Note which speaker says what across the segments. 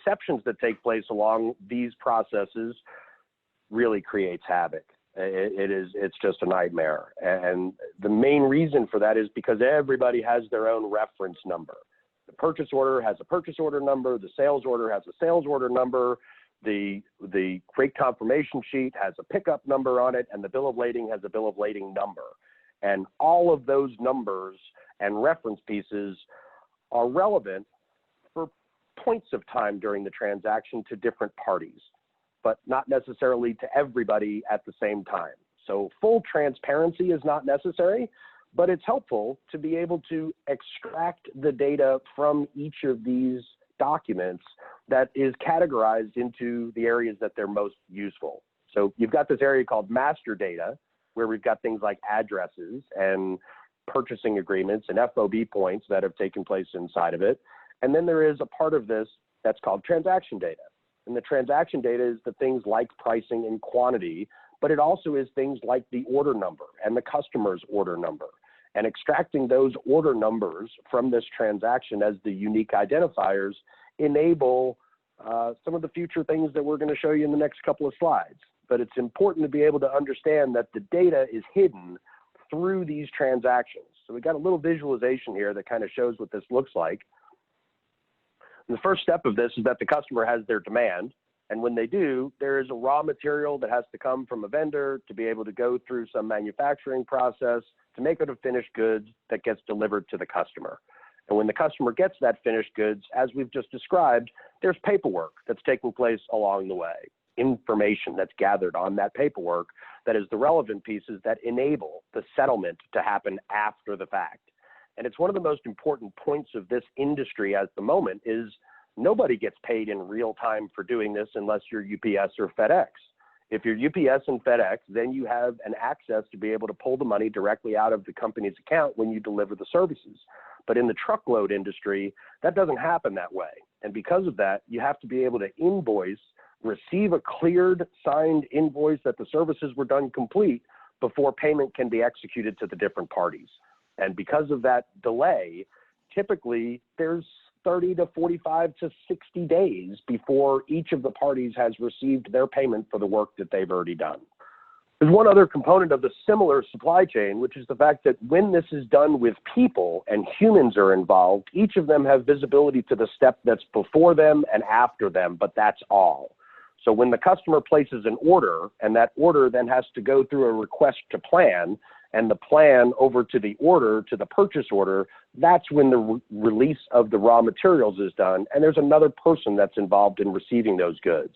Speaker 1: exceptions that take place along these processes really creates havoc. It's just a nightmare. And the main reason for that is because everybody has their own reference number. The purchase order has a purchase order number, the sales order has a sales order number, the freight confirmation sheet has a pickup number on it, and the bill of lading has a bill of lading number. And all of those numbers and reference pieces are relevant for points of time during the transaction to different parties, but not necessarily to everybody at the same time. So full transparency is not necessary, but it's helpful to be able to extract the data from each of these documents that is categorized into the areas that they're most useful. So you've got this area called master data, where we've got things like addresses and purchasing agreements and FOB points that have taken place inside of it. And then there is a part of this that's called transaction data. And the transaction data is the things like pricing and quantity, but it also is things like the order number and the customer's order number. And extracting those order numbers from this transaction as the unique identifiers enable some of the future things that we're going to show you in the next couple of slides. But it's important to be able to understand that the data is hidden through these transactions. So we've got a little visualization here that kind of shows what this looks like. And the first step of this is that the customer has their demand. And when they do, there is a raw material that has to come from a vendor to be able to go through some manufacturing process to make it a finished goods that gets delivered to the customer. And when the customer gets that finished goods, as we've just described, there's paperwork that's taking place along the way, information that's gathered on that paperwork that is the relevant pieces that enable the settlement to happen after the fact. And it's one of the most important points of this industry at the moment is nobody gets paid in real time for doing this unless you're UPS or FedEx. If you're UPS and FedEx, then you have an access to be able to pull the money directly out of the company's account when you deliver the services. But in the truckload industry, that doesn't happen that way. And because of that, you have to be able to invoice, receive a cleared, signed invoice that the services were done complete before payment can be executed to the different parties. And because of that delay, typically there's 30 to 45 to 60 days before each of the parties has received their payment for the work that they've already done. There's one other component of the similar supply chain, which is the fact that when this is done with people and humans are involved, each of them have visibility to the step that's before them and after them, but that's all. So when the customer places an order and that order then has to go through a request to plan and the plan over to the order, to the purchase order, that's when the release of the raw materials is done. And there's another person that's involved in receiving those goods.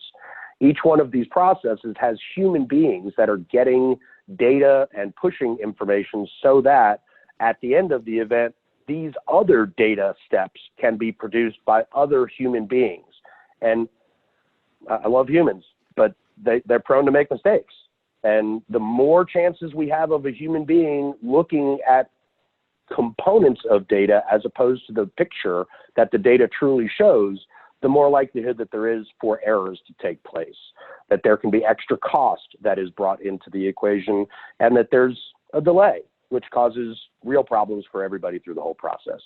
Speaker 1: Each one of these processes has human beings that are getting data and pushing information so that at the end of the event, these other data steps can be produced by other human beings. And I love humans, but they're prone to make mistakes. And the more chances we have of a human being looking at components of data as opposed to the picture that the data truly shows, the more likelihood that there is for errors to take place, that there can be extra cost that is brought into the equation, and that there's a delay, which causes real problems for everybody through the whole process.